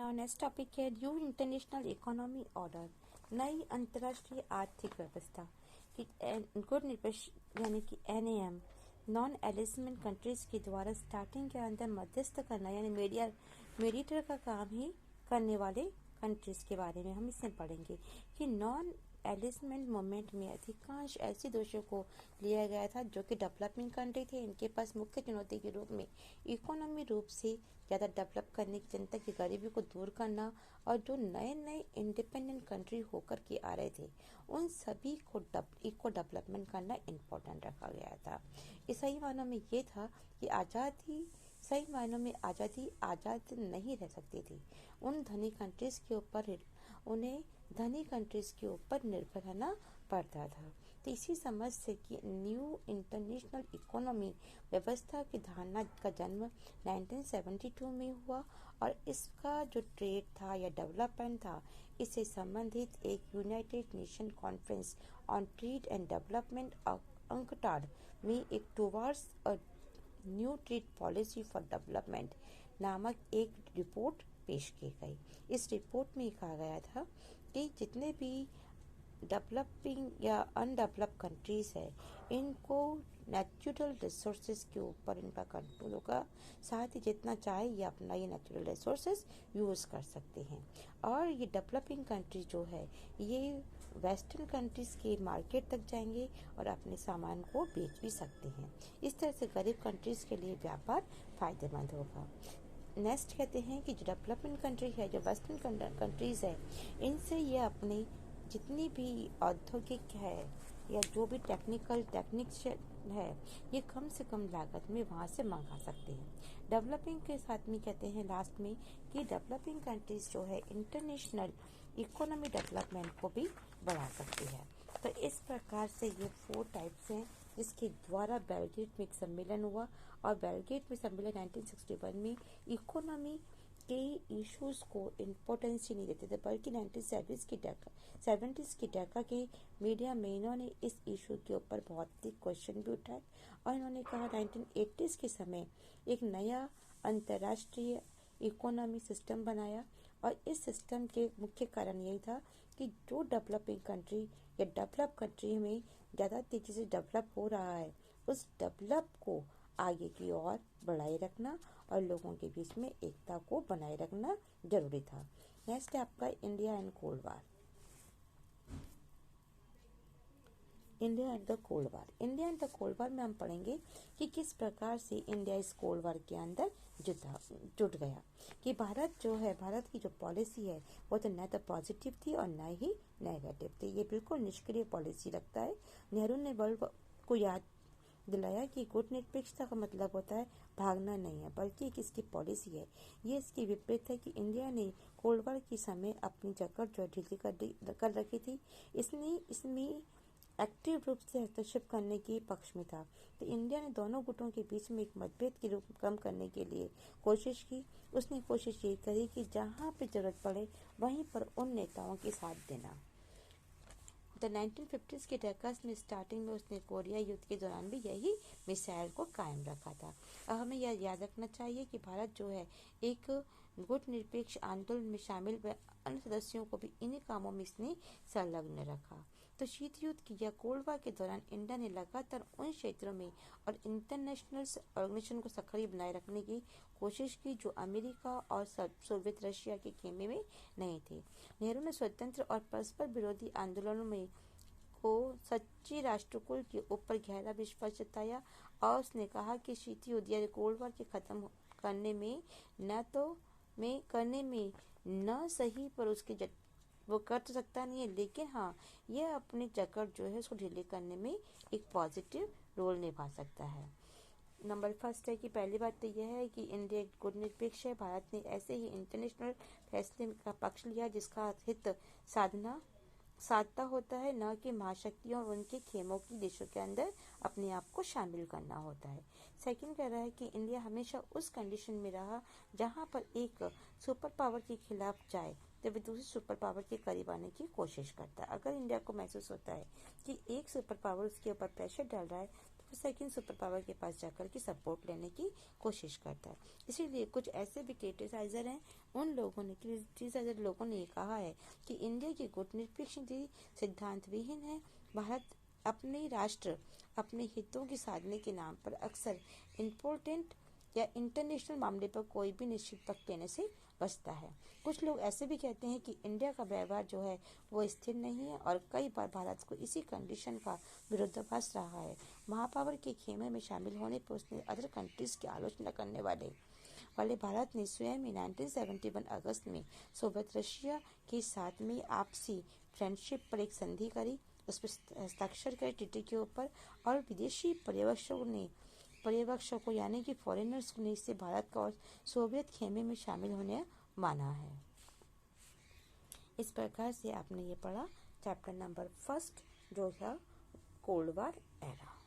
Now next topic है new international economy order, नई अंतर्राष्ट्रीय आर्थिक व्यवस्था की गुड यानी कि NAM नॉन एलिसमेंट कंट्रीज के द्वारा स्टार्टिंग के अंदर मध्यस्थ करना यानी मीडिएटर का काम ही करने वाले कंट्रीज के बारे में हम इसमें पढ़ेंगे कि नॉन एलिसमेंट मूवमेंट में अधिकांश ऐसे देशों को लिया गया था जो कि डेवलपिंग कंट्री थे। इनके पास मुख्य चुनौती के रूप में इकोनॉमी रूप से ज़्यादा डेवलप करने की, जनता की गरीबी को दूर करना और जो नए नए इंडिपेंडेंट कंट्री होकर के आ रहे थे उन सभी को इको डेवलपमेंट करना इम्पोर्टेंट रखा गया था। इस सही मानों में ये था कि सही मायनों में आज़ादी आज़ाद नहीं रह सकती थी। उन्हें धनी कंट्रीज के ऊपर निर्भर रहना पड़ता था। तो इसी समझ से कि न्यू इंटरनेशनल इकोनॉमी व्यवस्था की धारणा का जन्म 1972 में हुआ और इसका जो ट्रेड था या डेवलपमेंट था इससे संबंधित एक United nation conference on trade and development UNCTAD में एक towards a new trade policy for development नामक एक रिपोर्ट पेश की गई। इस रिपोर्ट में कहा गया था कि जितने भी डेवलपिंग या अनडेवलप्ड कंट्रीज है इनको नेचुरल रिसोर्सेज के ऊपर इनका कंट्रोल होगा, साथ ही जितना चाहे ये अपना ये नेचुरल रिसोर्सेज यूज़ कर सकते हैं। और ये डेवलपिंग कंट्री जो है ये वेस्टर्न कंट्रीज के मार्केट तक जाएंगे और अपने सामान को बेच भी सकते हैं। इस तरह से गरीब कंट्रीज के लिए व्यापार फायदेमंद होगा। नेक्स्ट कहते हैं कि जो डेवलपमेंट कंट्री है, जो वेस्टर्न कंट्रीज है, इनसे ये अपने जितनी भी औद्योगिक है या जो भी टेक्निक्स है ये कम से कम लागत में वहाँ से मंगा सकते हैं। डेवलपिंग के साथ में कहते हैं लास्ट में कि डेवलपिंग कंट्रीज जो है इंटरनेशनल इकोनॉमी डेवलपमेंट को भी बढ़ा सकती है। तो इस प्रकार से ये 4 टाइप्स हैं जिसके द्वारा बेलग्रेड में एक सम्मेलन हुआ और बेलग्रेड में सम्मेलन 1961 में इकोनॉमी के इश्यूज को इम्पोर्टेंस ही नहीं देते थे, बल्कि 1970s की दशक के मीडिया में इन्होंने इस इशू के ऊपर बहुत ही क्वेश्चन भी उठाए और इन्होंने कहा 1980s के समय एक नया अंतर्राष्ट्रीय इकोनॉमी सिस्टम बनाया और इस सिस्टम के मुख्य कारण यही था कि जो डेवलपिंग कंट्री या डेवलप कंट्री में ज़्यादा तेजी से डेवलप हो रहा है उस डेवलप को आगे की ओर बढ़ाए रखना और लोगों के बीच में एकता को बनाए रखना जरूरी था। नेक्स्ट है आपका India and cold war. India and the cold war में हम पढ़ेंगे कि किस प्रकार से इंडिया इस कोल्ड वार के अंदर जुट गया। कि भारत की जो पॉलिसी है वो तो न तो पॉजिटिव थी और न ही नेगेटिव थी। ये बिल्कुल निष्क्रिय पॉलिसी रखता है। नेहरू ने वर्ल्ड को याद दिलाया कि कूटनीतिकता का मतलब होता है भागना नहीं है, बल्कि एक इसकी पॉलिसी है। ये इसके विपरीत है कि इंडिया ने कोल्ड वार के समय अपनी जकड़ जो ढीली कर रखी थी। इसमें एक्टिव रूप से हस्तक्षेप करने के पक्ष में था। तो इंडिया ने दोनों गुटों के बीच में एक मतभेद के रूप कम करने के लिए कोशिश की। उसने कोशिश ये करी कि जहाँ पे जरूरत पड़े वहीं पर उन नेताओं के साथ देना। तो 1950s के दशक में स्टार्टिंग में उसने कोरिया युद्ध के दौरान भी यही मिसाइल को कायम रखा था। अब हमें यह याद रखना चाहिए कि भारत जो है एक गुट निरपेक्ष आंदोलन में शामिल अन्य सदस्यों को भी इन्हीं कामों में इसने संलग्न रखा। तो शीत युद्ध की या कोल्ड वार के दौरान इंडिया ने लगातार उन क्षेत्रों में और इंटरनेशनल ऑर्गेनाइजेशन को सक्रिय बनाए रखने की कोशिश की जो अमेरिका और सोवियत रशिया के खेमे में नहीं थे। नेहरू ने स्वतंत्र और परस्पर विरोधी आंदोलनों में को सच्ची राष्ट्रकुल के ऊपर गहरा विश्वास जताया और उसने कहा कि शीत युद्ध या कोल्ड वार के खत्म करने में न सही पर उसके वो कर तो सकता नहीं है, लेकिन हाँ यह अपनी जकड़ जो है उसको ढीली करने में एक पॉजिटिव रोल निभा सकता है। नंबर फर्स्ट है कि पहली बात तो यह है कि इंडिया गुटनिरपेक्ष है। भारत ने ऐसे ही इंटरनेशनल फैसले का पक्ष लिया जिसका हित साधता होता है, न कि महाशक्तियों और उनके खेमों की देशों के अंदर अपने आप को शामिल करना होता है। सेकंड कह रहा है कि इंडिया हमेशा उस कंडीशन में रहा जहां पर एक सुपर पावर के खिलाफ जाए तो वे दूसरी सुपर पावर के करीब आने की कोशिश करता है। अगर इंडिया को महसूस होता है कि एक सुपर पावर उसके ऊपर प्रेशर डाल रहा है तो सेकंड सुपर पावर के पास जाकर के सपोर्ट लेने की कोशिश करता है। इसीलिए कुछ ऐसे भी क्रिटिसाइजर हैं, उन लोगों ने क्रिटिसाइजर लोगों ने ये कहा है कि इंडिया की कूटनीतिक नीति सिद्धांत विहीन है। भारत अपने राष्ट्र अपने हितों की साधने के नाम पर अक्सर इम्पोर्टेंट या इंटरनेशनल मामले पर कोई भी निश्चित पक्ष लेने से बचता है। कुछ लोग ऐसे भी कहते हैं कि इंडिया का व्यवहार जो है वो स्थिर नहीं है और कई बार भारत को इसी कंडीशन का विरोधाभास रहा है। महापावर के खेमे में शामिल होने पर उसने अदर कंट्रीज की आलोचना करने वाले भारत ने स्वयं में 1971 अगस्त में सोवियत रशिया के साथ में आपसी फ्रेंडशिप पर एक संधि करी, उस पर हस्ताक्षर करे ट्रीटी के ऊपर, और विदेशी पर्यवेक्षकों यानी कि फॉरेनर्स ने इसे भारत का और सोवियत खेमे में शामिल होने माना है। इस प्रकार से आपने ये पढ़ा चैप्टर नंबर 1 जो है कोल्ड वार एरा।